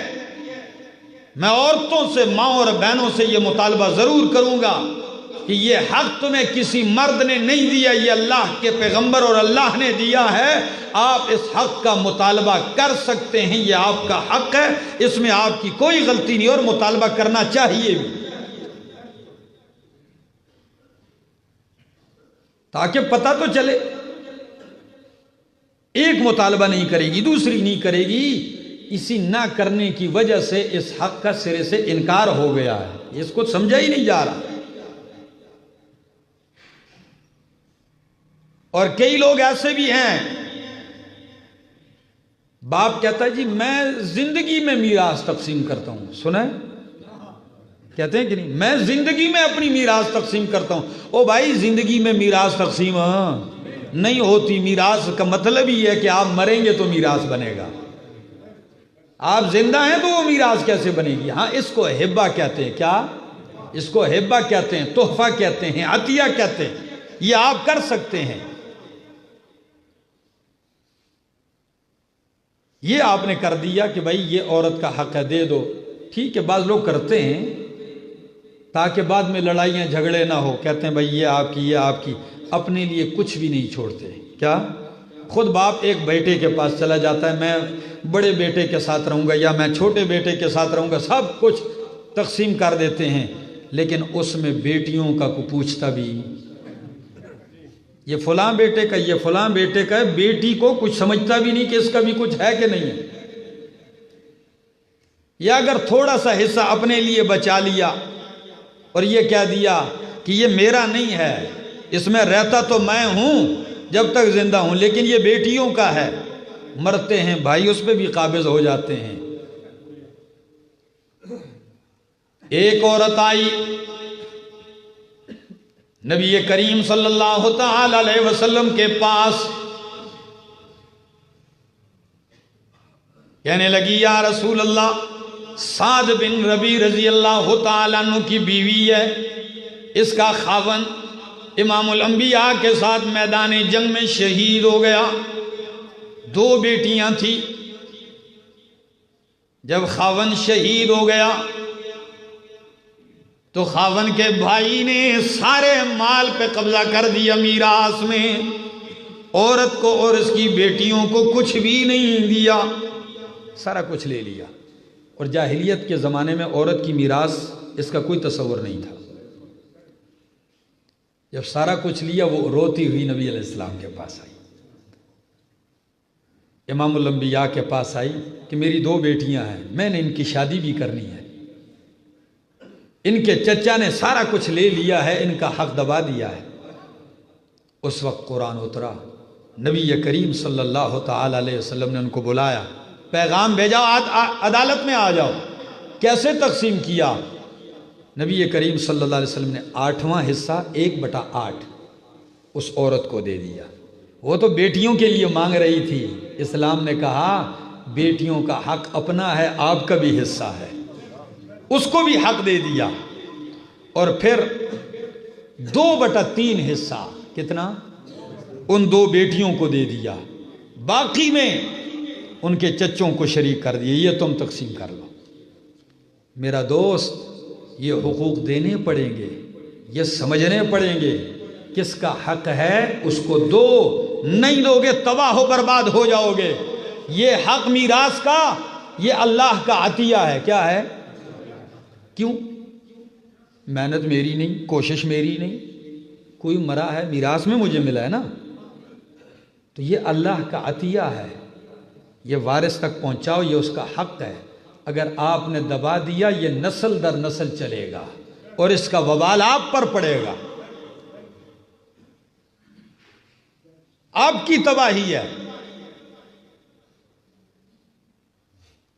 میں عورتوں سے، ماں اور بہنوں سے یہ مطالبہ ضرور کروں گا کہ یہ حق تمہیں کسی مرد نے نہیں دیا، یہ اللہ کے پیغمبر اور اللہ نے دیا ہے۔ آپ اس حق کا مطالبہ کر سکتے ہیں، یہ آپ کا حق ہے، اس میں آپ کی کوئی غلطی نہیں اور مطالبہ کرنا چاہیے بھی، تاکہ پتہ تو چلے۔ ایک مطالبہ نہیں کرے گی، دوسری نہیں کرے گی، اسی نہ کرنے کی وجہ سے اس حق کا سرے سے انکار ہو گیا ہے، اس کو سمجھا ہی نہیں جا رہا۔ اور کئی لوگ ایسے بھی ہیں، باپ کہتا ہے جی میں زندگی میں میراث تقسیم کرتا ہوں، سنا ہے؟ کہتے ہیں کہ نہیں، میں زندگی میں اپنی میراث تقسیم کرتا ہوں۔ او بھائی زندگی میں میراث تقسیم نہیں ہوتی، میراث کا مطلب ہی ہے کہ آپ مریں گے تو میراث بنے گا، آپ زندہ ہیں تو وہ میراث کیسے بنے گی؟ ہاں اس کو ہبہ کہتے ہیں، کیا اس کو ہبہ کہتے ہیں، تحفہ کہتے ہیں، عطیہ کہتے ہیں، یہ آپ کر سکتے ہیں، یہ آپ نے کر دیا کہ بھائی یہ عورت کا حق ہے دے دو، ٹھیک ہے۔ بعض لوگ کرتے ہیں تاکہ بعد میں لڑائیاں جھگڑے نہ ہو، کہتے ہیں بھائی یہ آپ کی، یہ آپ کی، اپنے لیے کچھ بھی نہیں چھوڑتے۔ کیا خود باپ ایک بیٹے کے پاس چلا جاتا ہے، میں بڑے بیٹے کے ساتھ رہوں گا یا میں چھوٹے بیٹے کے ساتھ رہوں گا، سب کچھ تقسیم کر دیتے ہیں، لیکن اس میں بیٹیوں کا کو پوچھتا بھی، یہ فلاں بیٹے کا، یہ فلاں بیٹے کا ہے، بیٹی کو کچھ سمجھتا بھی نہیں کہ اس کا بھی کچھ ہے کہ نہیں ہے۔ یا اگر تھوڑا سا حصہ اپنے لیے بچا لیا اور یہ کہہ دیا کہ یہ میرا نہیں ہے، اس میں رہتا تو میں ہوں جب تک زندہ ہوں، لیکن یہ بیٹیوں کا ہے، مرتے ہیں بھائی اس پہ بھی قابض ہو جاتے ہیں۔ ایک عورت آئی نبی کریم صلی اللہ تعالی علیہ وسلم کے پاس، کہنے لگی یا رسول اللہ، سعد بن ربی رضی اللہ تعالیٰ عنہ کی بیوی ہے، اس کا خاوند امام الانبیاء کے ساتھ میدان جنگ میں شہید ہو گیا، 2 بیٹیاں تھیں، جب خاوند شہید ہو گیا تو خاوند کے بھائی نے سارے مال پہ قبضہ کر دیا، میراث میں عورت کو اور اس کی بیٹیوں کو کچھ بھی نہیں دیا، سارا کچھ لے لیا۔ اور جاہلیت کے زمانے میں عورت کی میراث اس کا کوئی تصور نہیں تھا۔ جب سارا کچھ لیا وہ روتی ہوئی نبی علیہ السلام کے پاس آئی، امام الانبیاء کے پاس آئی کہ میری 2 بیٹیاں ہیں، میں نے ان کی شادی بھی کرنی ہے، ان کے چچا نے سارا کچھ لے لیا ہے، ان کا حق دبا دیا ہے۔ اس وقت قرآن اترا، نبی کریم صلی اللہ تعالی علیہ وسلم نے ان کو بلایا، پیغام بھیجا، عدالت میں آ جاؤ۔ کیسے تقسیم کیا؟ نبی کریم صلی اللہ علیہ وسلم نے 8واں حصہ 1/8 اس عورت کو دے دیا۔ وہ تو بیٹیوں کے لیے مانگ رہی تھی، اسلام نے کہا بیٹیوں کا حق اپنا ہے، آپ کا بھی حصہ ہے، اس کو بھی حق دے دیا۔ اور پھر 2/3 حصہ کتنا ان 2 بیٹیوں کو دے دیا، باقی میں ان کے چچوں کو شریک کر دیے، یہ تم تقسیم کر لو۔ میرا دوست یہ حقوق دینے پڑیں گے، یہ سمجھنے پڑیں گے، کس کا حق ہے اس کو دو، نہیں دو گے تباہ و برباد ہو جاؤ گے۔ یہ حق میراث کا، یہ اللہ کا عطیہ ہے۔ کیا ہے؟ کیوں؟ محنت میری نہیں، کوشش میری نہیں، کوئی مرا ہے میراث میں مجھے ملا ہے نا، تو یہ اللہ کا عطیہ ہے، یہ وارث تک پہنچاؤ، یہ اس کا حق ہے۔ اگر آپ نے دبا دیا یہ نسل در نسل چلے گا اور اس کا وبال آپ پر پڑے گا، آپ کی تباہی ہے۔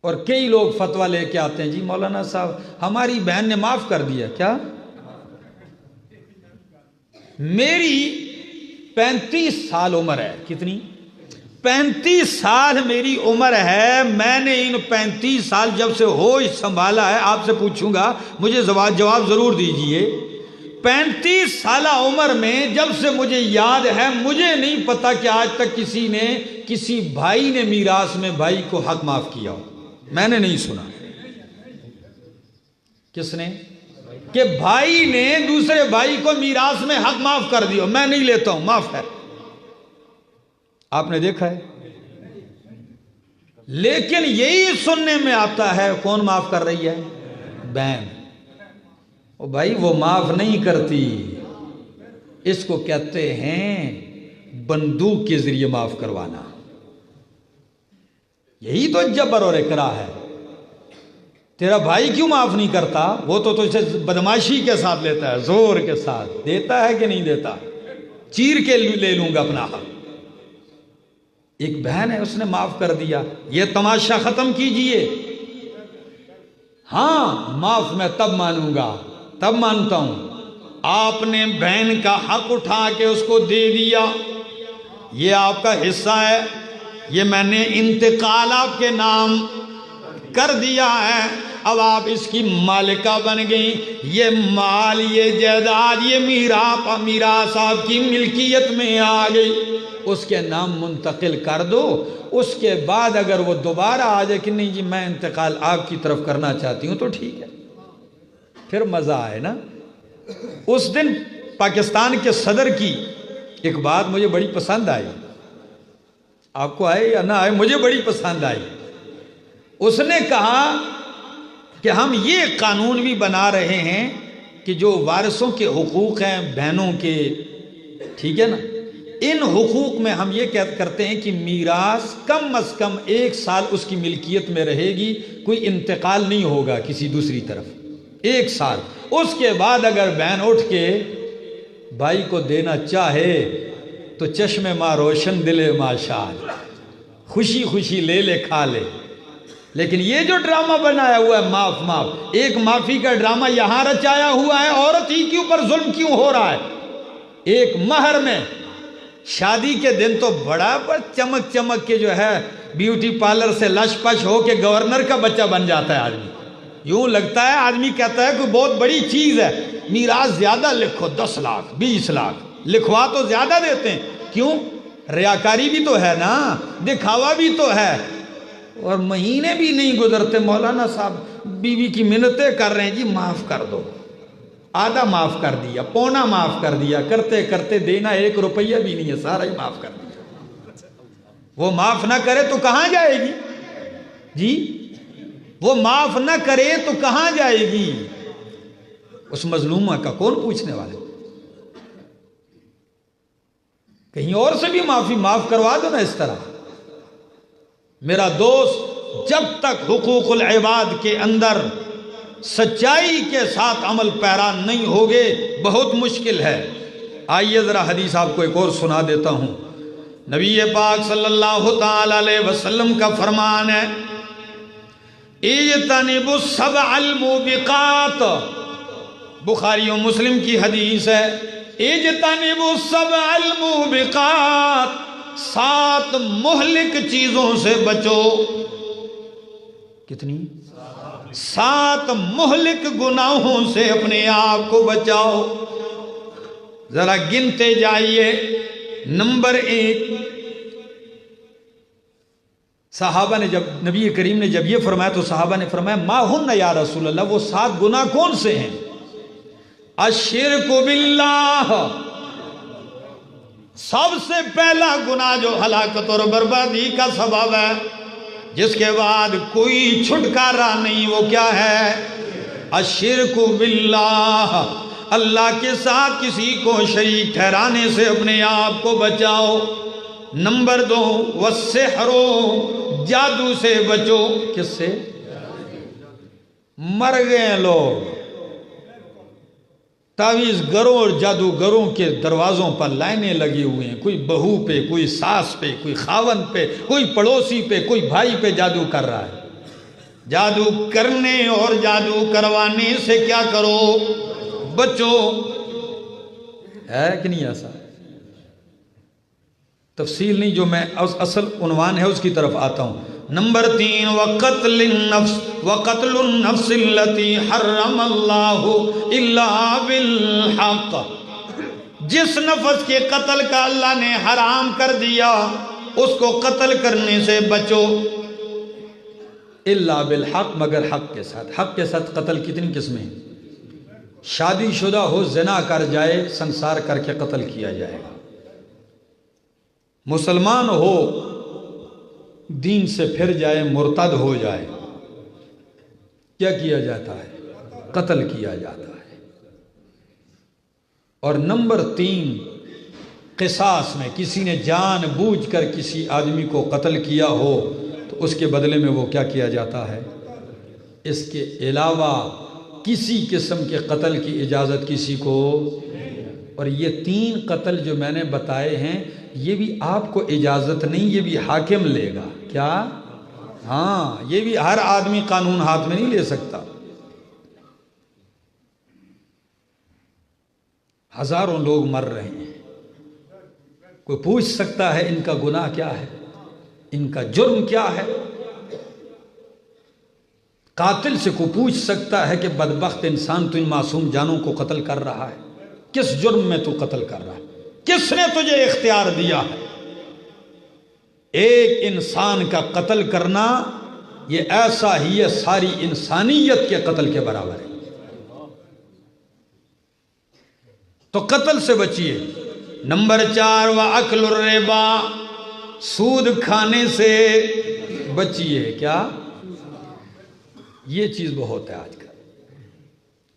اور کئی لوگ فتویٰ لے کے آتے ہیں، جی مولانا صاحب ہماری بہن نے معاف کر دیا۔ کیا؟ میری 35 سال عمر ہے، کتنی؟ 35 سال میری عمر ہے، میں نے ان 35 سال جب سے ہوش سنبھالا ہے، آپ سے پوچھوں گا مجھے جواب ضرور دیجئے، 35 سالہ عمر میں جب سے مجھے یاد ہے، مجھے نہیں پتا کہ آج تک کسی بھائی نے میراث میں بھائی کو حق معاف کیا ہو، میں نے نہیں سنا۔ کس نے؟ کہ بھائی نے دوسرے بھائی کو میراث میں حق معاف کر دیا، میں نہیں لیتا ہوں، معاف ہے۔ آپ نے دیکھا ہے؟ لیکن یہی سننے میں آتا ہے، کون معاف کر رہی ہے؟ بہن۔ او بھائی وہ معاف نہیں کرتی، اس کو کہتے ہیں بندوق کے ذریعے معاف کروانا۔ یہی تو جبر اور اکراہ ہے۔ تیرا بھائی کیوں معاف نہیں کرتا؟ وہ تو اسے بدماشی کے ساتھ لیتا ہے، زور کے ساتھ دیتا ہے کہ نہیں دیتا؟ چیر کے لے لوں گا اپنا حق۔ ایک بہن ہے، اس نے معاف کر دیا، یہ تماشا ختم کیجئے۔ ہاں معاف میں تب مانوں گا، تب مانتا ہوں، آپ نے بہن کا حق اٹھا کے اس کو دے دیا، یہ آپ کا حصہ ہے، یہ میں نے انتقال آپ کے نام کر دیا ہے، اب آپ اس کی مالکہ بن گئی، یہ مال، یہ جائیداد، یہ میراث آپ کی ملکیت میں آ گئی، اس کے نام منتقل کر دو۔ اس کے بعد اگر وہ دوبارہ آ جائے کہ نہیں جی میں انتقال آپ کی طرف کرنا چاہتی ہوں، تو ٹھیک ہے، پھر مزہ آئے نا۔ اس دن پاکستان کے صدر کی ایک بات مجھے بڑی پسند آئی، آپ کو آئے یا نہ آئے، مجھے بڑی پسند آئی۔ اس نے کہا کہ ہم یہ قانون بھی بنا رہے ہیں کہ جو وارثوں کے حقوق ہیں بہنوں کے، ٹھیک ہے نا، ان حقوق میں ہم یہ کرتے ہیں کہ میراث کم از کم 1 سال اس کی ملکیت میں رہے گی، کوئی انتقال نہیں ہوگا کسی دوسری طرف، 1 سال۔ اس کے بعد اگر بہن اٹھ کے بھائی کو دینا چاہے تو چشم ماں روشن دل ماں شاد، خوشی خوشی لے لے کھا لے۔ لیکن یہ جو ڈرامہ بنایا ہوا ہے معاف، ایک معافی کا ڈرامہ یہاں رچایا ہوا ہے، عورت ہی کے اوپر ظلم کیوں ہو رہا ہے؟ ایک مہر میں شادی کے دن تو بڑا پر چمک چمک کے جو ہے بیوٹی پارلر سے لش پش ہو کے گورنر کا بچہ بن جاتا ہے آدمی، یوں لگتا ہے، آدمی کہتا ہے کوئی بہت بڑی چیز ہے، میراث زیادہ لکھو، 10 لاکھ 20 لاکھ لکھوا تو زیادہ دیتے ہیں، کیوں؟ ریاکاری بھی تو ہے نا، دکھاوا بھی تو ہے۔ اور مہینے بھی نہیں گزرتے مولانا صاحب بیوی کی منتیں کر رہے ہیں، جی معاف کر دو، آدھا معاف کر دیا، پونا معاف کر دیا، کرتے کرتے دینا 1 روپیہ بھی نہیں ہے، سارا ہی معاف کر دیا۔ وہ معاف نہ کرے تو کہاں جائے گی؟ جی وہ معاف نہ کرے تو کہاں جائے گی؟ اس مظلومہ کا کون پوچھنے والے؟ کہیں اور سے بھی معاف کروا دو نا اس طرح۔ میرا دوست، جب تک حقوق العباد کے اندر سچائی کے ساتھ عمل پیرا نہیں ہوگے بہت مشکل ہے۔ آئیے ذرا حدیث آپ کو ایک اور سنا دیتا ہوں۔ نبی پاک صلی اللہ تعالی علیہ وسلم کا فرمان ہے، اجتنبوا السبع الموبقات، بخاری و مسلم کی حدیث ہے، اجتنبوا السبع الموبقات، 7 مہلک چیزوں سے بچو۔ کتنی؟ 7 مہلک گناہوں سے اپنے آپ کو بچاؤ۔ ذرا گنتے جائیے۔ نمبر 1، صحابہ نے جب نبی کریم نے جب یہ فرمایا تو صحابہ نے فرمایا ما ہن یا رسول اللہ، وہ 7 گناہ کون سے ہیں؟ الشرک باللہ، سب سے پہلا گناہ جو ہلاکت اور بربادی کا سبب ہے، جس کے بعد کوئی چھٹکارا نہیں، وہ کیا ہے؟ الشرک باللہ، اللہ کے ساتھ کسی کو شریک ٹھہرانے سے اپنے آپ کو بچاؤ۔ نمبر 2، والسحر، جادو سے بچو۔ کس سے؟ مر گئے لوگ، تعویذ گروں اور جادوگروں کے دروازوں پر لائنیں لگی ہوئی ہیں، کوئی بہو پہ، کوئی ساس پہ، کوئی خاون پہ، کوئی پڑوسی پہ، کوئی بھائی پہ جادو کر رہا ہے۔ جادو کرنے اور جادو کروانے سے کیا کرو؟ بچو۔ ہے کہ نہیں ایسا؟ تفصیل نہیں، جو میں اصل عنوان ہے اس کی طرف آتا ہوں۔ نمبر 3، وقتل النفس التي حرم اللہ الا بالحق، جس نفس کے قتل کا اللہ نے حرام کر دیا اس کو قتل کرنے سے بچو، الا بالحق، مگر حق کے ساتھ۔ حق کے ساتھ قتل کتنی قسمیں ہیں؟ شادی شدہ ہو، زنا کر جائے، سنسار کر کے قتل کیا جائے گا۔ مسلمان ہو، دین سے پھر جائے، مرتد ہو جائے، کیا کیا جاتا ہے؟ قتل کیا جاتا ہے۔ اور نمبر 3، قصاص میں کسی نے جان بوجھ کر کسی آدمی کو قتل کیا ہو تو اس کے بدلے میں وہ کیا کیا جاتا ہے؟ اس کے علاوہ کسی قسم کے قتل کی اجازت کسی کو۔ اور یہ 3 قتل جو میں نے بتائے ہیں یہ بھی آپ کو اجازت نہیں، یہ بھی حاکم لے گا۔ کیا؟ ہاں، یہ بھی ہر آدمی قانون ہاتھ میں نہیں لے سکتا۔ ہزاروں لوگ مر رہے ہیں، کوئی پوچھ سکتا ہے ان کا گناہ کیا ہے، ان کا جرم کیا ہے؟ قاتل سے کو پوچھ سکتا ہے کہ بدبخت انسان تو ان معصوم جانوں کو قتل کر رہا ہے، کس جرم میں تو قتل کر رہا ہے؟ کس نے تجھے اختیار دیا ہے؟ ایک انسان کا قتل کرنا یہ ایسا ہی ہے ساری انسانیت کے قتل کے برابر ہے۔ تو قتل سے بچیے۔ نمبر 4، وَأَكْلُ الرِّبَا، سود کھانے سے بچیے۔ کیا؟ یہ چیز بہت ہے آج کل،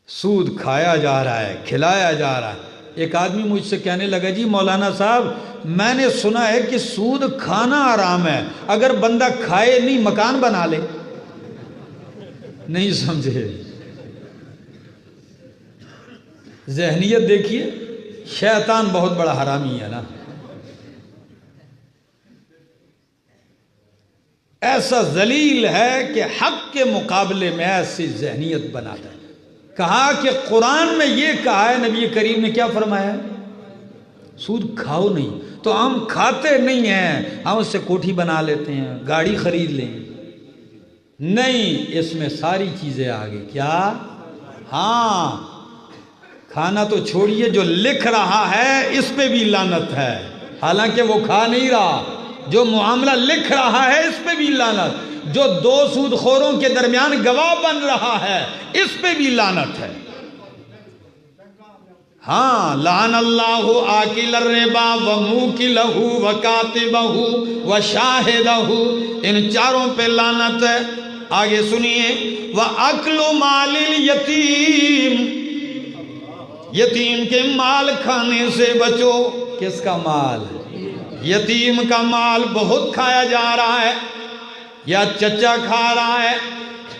سود کھایا جا رہا ہے، کھلایا جا رہا ہے۔ ایک آدمی مجھ سے کہنے لگا، جی مولانا صاحب میں نے سنا ہے کہ سود کھانا حرام ہے، اگر بندہ کھائے نہیں مکان بنا لے۔ نہیں سمجھے؟ ذہنیت دیکھیے، شیطان بہت بڑا حرامی ہے نا، ایسا ذلیل ہے کہ حق کے مقابلے میں ایسی ذہنیت بناتا ہے۔ کہا کہ قرآن میں یہ کہا ہے، نبی کریم نے کیا فرمایا ہے؟ سود کھاؤ نہیں۔ تو ہم کھاتے نہیں ہیں، ہم اس سے کوٹھی بنا لیتے ہیں، گاڑی خرید لیں۔ نہیں، اس میں ساری چیزیں آ گئی۔ کیا؟ ہاں، کھانا تو چھوڑیے، جو لکھ رہا ہے اس پہ بھی لعنت ہے، حالانکہ وہ کھا نہیں رہا۔ جو معاملہ لکھ رہا ہے اس پہ بھی لعنت، جو 2 سود خوروں کے درمیان گواہ بن رہا ہے اس پہ بھی لعنت ہے۔ ہاں، لعن اللہ آکل الربا وموکلہ وکاتبہ وشاہدہ، ان چاروں پہ لعنت ہے۔ آگے سنیے، وَأَكْلُ مَالِ الْيَتِيمِ، یتیم کے مال کھانے سے بچو۔ کس کا مال؟ یتیم کا مال بہت کھایا جا رہا ہے، یا چچا کھا رہا ہے،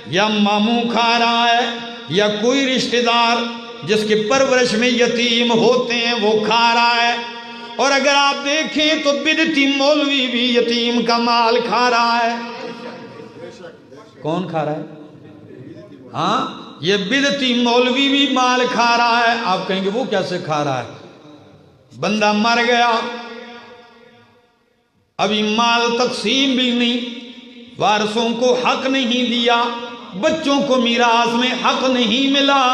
یا ماموں کھا رہا ہے، یا کوئی رشتہ دار جس کی پرورش میں یتیم ہوتے ہیں وہ کھا رہا ہے۔ اور اگر آپ دیکھیں تو بدعتی مولوی بھی یتیم کا مال کھا رہا ہے۔ کون کھا رہا ہے؟ ہاں، یہ بدعتی مولوی بھی مال کھا رہا ہے۔ آپ کہیں گے وہ کیسے کھا رہا ہے؟ بندہ مر گیا، ابھی مال تقسیم بھی نہیں، وارثوں کو حق نہیں دیا، بچوں کو میراث میں حق نہیں ملا،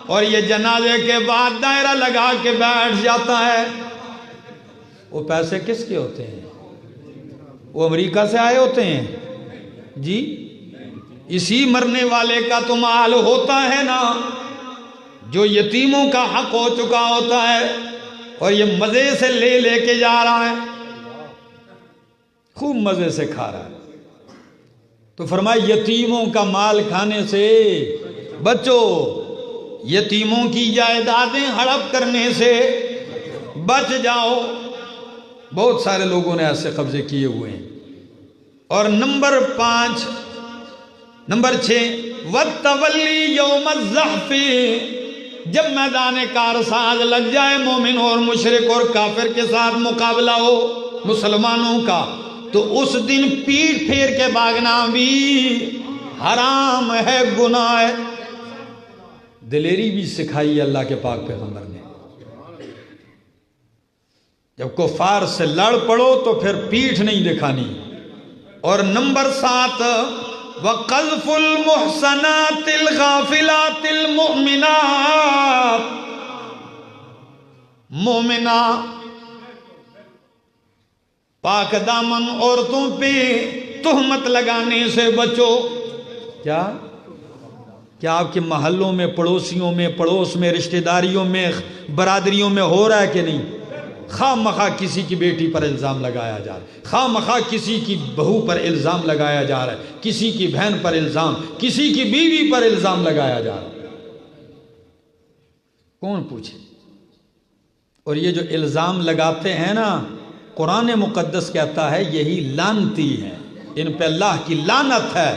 اور یہ جنازے کے بعد دائرہ لگا کے بیٹھ جاتا ہے۔ وہ پیسے کس کے ہوتے ہیں؟ وہ امریکہ سے آئے ہوتے ہیں جی؟ اسی مرنے والے کا تو مال ہوتا ہے نا، جو یتیموں کا حق ہو چکا ہوتا ہے، اور یہ مزے سے لے لے کے جا رہا ہے، خوب مزے سے کھا رہا ہے۔ تو فرمایا یتیموں کا مال کھانے سے بچو، یتیموں کی جائیدادیں ہڑپ کرنے سے بچ جاؤ۔ بہت سارے لوگوں نے ایسے قبضے کیے ہوئے ہیں۔ اور نمبر 6، وَالتَّوَلِّي يَوْمَ الزَّحْفِ، جب میدان کارساز لگ جائے، مومن اور مشرک اور کافر کے ساتھ مقابلہ ہو مسلمانوں کا، تو اس دن پیٹھ پھیر کے بھاگنا بھی حرام ہے، گناہ ہے۔ دلیری بھی سکھائی اللہ کے پاک پیغمبر نے۔ جب کفار سے لڑ پڑو تو پھر پیٹھ نہیں دکھانی. اور نمبر 7 وَقَذْفُ الْمُحْصَنَاتِ الْغَافِلَاتِ الْمُؤْمِنَاتِ. مومنہ پاک دامن عورتوں پہ تہمت لگانے سے بچو. کیا آپ کے محلوں میں، پڑوسیوں میں، پڑوس میں، رشتہ داریوں میں، برادریوں میں ہو رہا ہے کہ نہیں؟ خواہ مخواہ کسی کی بیٹی پر الزام لگایا جا رہا ہے، خواہ مخواہ کسی کی بہو پر الزام لگایا جا رہا ہے، کسی کی بہن پر الزام، کسی کی بیوی پر الزام لگایا جا رہا ہے. کون پوچھے؟ اور یہ جو الزام لگاتے ہیں نا، قرآن مقدس کہتا ہے یہی لعنتی ہیں، ان پہ اللہ کی لعنت ہے.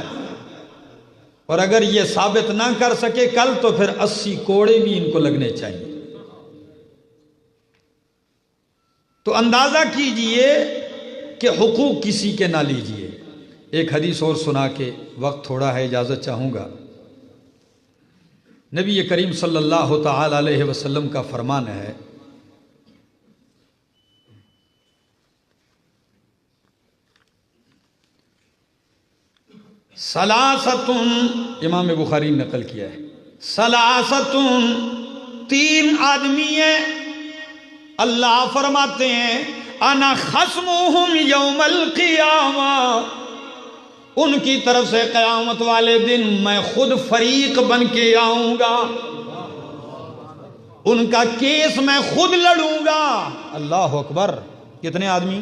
اور اگر یہ ثابت نہ کر سکے کل تو پھر 80 کوڑے بھی ان کو لگنے چاہیے. تو اندازہ کیجئے کہ حقوق کسی کے نہ لیجئے. ایک حدیث اور سنا کے وقت تھوڑا ہے، اجازت چاہوں گا. نبی کریم صلی اللہ تعالی علیہ وسلم کا فرمان ہے، سلاستن، امام بخاری نے نقل کیا ہے، سلاستن، 3 آدمی ہیں، اللہ فرماتے ہیں انا خصمہم یوم القیامہ، ان کی طرف سے قیامت والے دن میں خود فریق بن کے آؤں گا، ان کا کیس میں خود لڑوں گا. اللہ اکبر. کتنے آدمی؟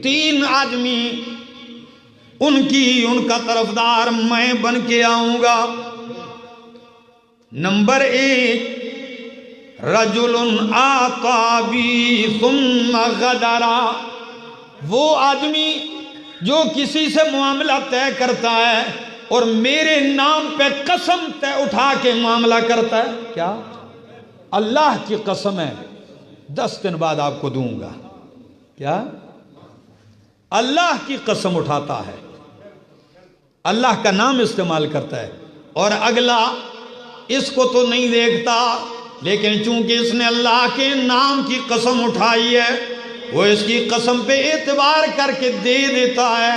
3 آدمی، ان کا طرفدار میں بن کے آؤں گا. نمبر 1 رجل آتا بی ثم غدرا، وہ آدمی جو کسی سے معاملہ طے کرتا ہے اور میرے نام پہ قسم طے اٹھا کے معاملہ کرتا ہے. کیا؟ اللہ کی قسم ہے 10 دن بعد آپ کو دوں گا. کیا؟ اللہ کی قسم اٹھاتا ہے، اللہ کا نام استعمال کرتا ہے، اور اگلا اس کو تو نہیں دیکھتا، لیکن چونکہ اس نے اللہ کے نام کی قسم اٹھائی ہے وہ اس کی قسم پہ اعتبار کر کے دے دیتا ہے.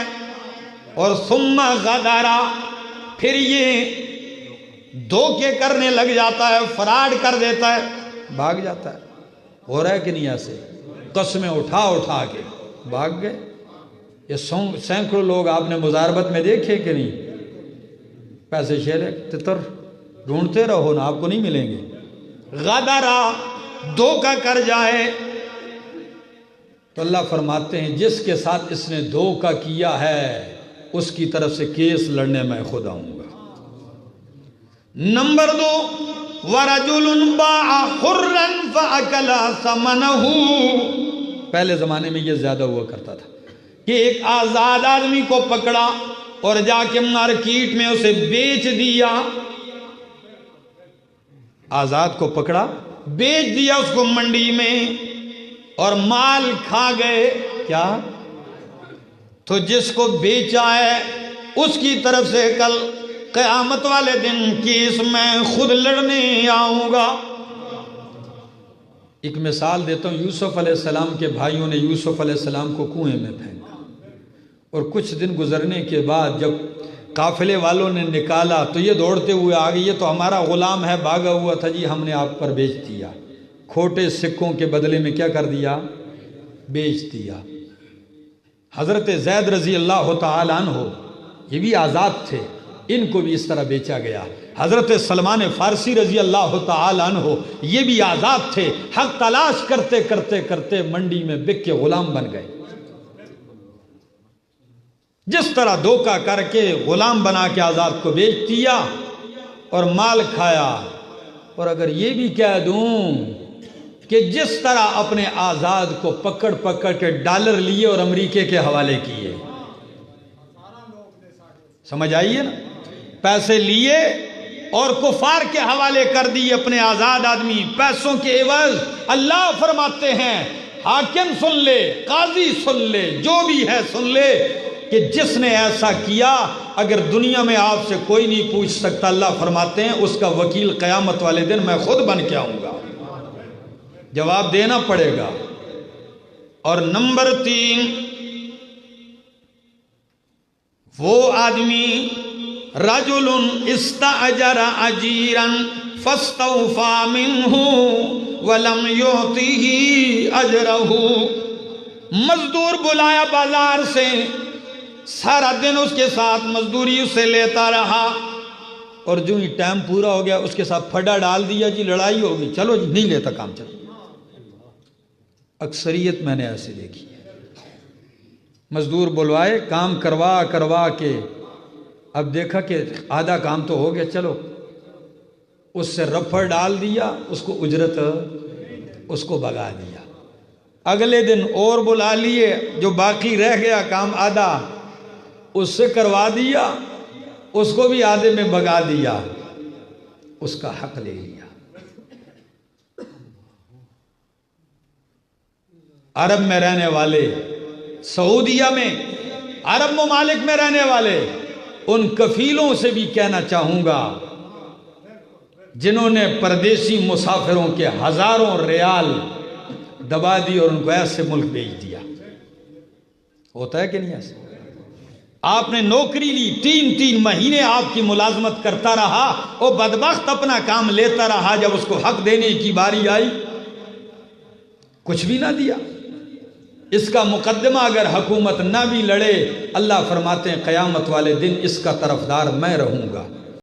اور ثم غدرا، پھر یہ دھوکے کرنے لگ جاتا ہے، فراڈ کر دیتا ہے، بھاگ جاتا ہے. ہو رہا ہے کہ نہیں؟ ایسے قسمیں اٹھا کے بھاگ گئے. یہ سینکڑوں لوگ آپ نے مزاربت میں دیکھے کہ نہیں؟ پیسے شیرے تتر ڈھونڈتے رہو نا، آپ کو نہیں ملیں گے. غدرا، دھوکہ کر جائے تو اللہ فرماتے ہیں جس کے ساتھ اس نے دھوکہ کیا ہے اس کی طرف سے کیس لڑنے میں خود آؤں گا. نمبر 2 وَرَجُلٌ بَاعَ حُرًّا فَأَكَلَ ثَمَنَهُ. پہلے زمانے میں یہ زیادہ ہوا کرتا تھا کہ ایک آزاد آدمی کو پکڑا اور جا کے مارکیٹ میں اسے بیچ دیا. آزاد کو پکڑا، بیچ دیا اس کو منڈی میں، اور مال کھا گئے. کیا؟ تو جس کو بیچا ہے اس کی طرف سے کل قیامت والے دن کیس میں خود لڑنے آؤں گا. ایک مثال دیتا ہوں. یوسف علیہ السلام کے بھائیوں نے یوسف علیہ السلام کو کنویں میں پھینکا، اور کچھ دن گزرنے کے بعد جب قافلے والوں نے نکالا تو یہ دوڑتے ہوئے آگے، یہ تو ہمارا غلام ہے، بھاگا ہوا تھا جی، ہم نے آپ پر بیچ دیا. کھوٹے سکوں کے بدلے میں کیا کر دیا؟ بیچ دیا. حضرت زید رضی اللہ تعالیٰ عنہ یہ بھی آزاد تھے، ان کو بھی اس طرح بیچا گیا. حضرت سلمان فارسی رضی اللہ تعالیٰ عنہ یہ بھی آزاد تھے، حق تلاش کرتے کرتے کرتے منڈی میں بک کے غلام بن گئے. جس طرح دھوکہ کر کے غلام بنا کے آزاد کو بیچ دیا اور مال کھایا. اور اگر یہ بھی کہہ دوں کہ جس طرح اپنے آزاد کو پکڑ پکڑ کے ڈالر لیے اور امریکہ کے حوالے کیے، سمجھ آئیے نا؟ پیسے لیے اور کفار کے حوالے کر دیے اپنے آزاد آدمی پیسوں کے عوض. اللہ فرماتے ہیں حاکم سن لے، قاضی سن لے، جو بھی ہے سن لے کہ جس نے ایسا کیا اگر دنیا میں آپ سے کوئی نہیں پوچھ سکتا، اللہ فرماتے ہیں اس کا وکیل قیامت والے دن میں خود بن کے آؤں گا، جواب دینا پڑے گا. اور نمبر 3 وہ آدمی رجل استاجر اجیرا فاستوفى منه ولم يعطه اجره، مزدور بلایا بازار سے، سارا دن اس کے ساتھ مزدوری اس سے لیتا رہا، اور جو ہی ٹائم پورا ہو گیا اس کے ساتھ پھڈا ڈال دیا، جی لڑائی ہوگی، چلو جی نہیں لیتا کام، چلو۔ اکثریت میں نے ایسے دیکھی ہے، مزدور بلوائے، کام کروا کے اب دیکھا کہ آدھا کام تو ہو گیا، چلو اس سے رفع ڈال دیا، اس کو اجرت اس کو بھگا دیا، اگلے دن اور بلا لیے، جو باقی رہ گیا کام آدھا اس سے کروا دیا، اس کو بھی آدھے میں بھگا دیا، اس کا حق لے لیا۔ عرب میں رہنے والے، سعودیہ میں، عرب ممالک میں رہنے والے، ان کفیلوں سے بھی کہنا چاہوں گا جنہوں نے پردیسی مسافروں کے ہزاروں ریال دبا دی اور ان کو ایسے ملک بھیج دیا، ہوتا ہے کہ نہیں ایسے؟ آپ نے نوکری لی، 3 مہینے آپ کی ملازمت کرتا رہا، وہ بدبخت اپنا کام لیتا رہا، جب اس کو حق دینے کی باری آئی کچھ بھی نہ دیا۔ اس کا مقدمہ اگر حکومت نہ بھی لڑے، اللہ فرماتے ہیں قیامت والے دن اس کا طرفدار میں رہوں گا۔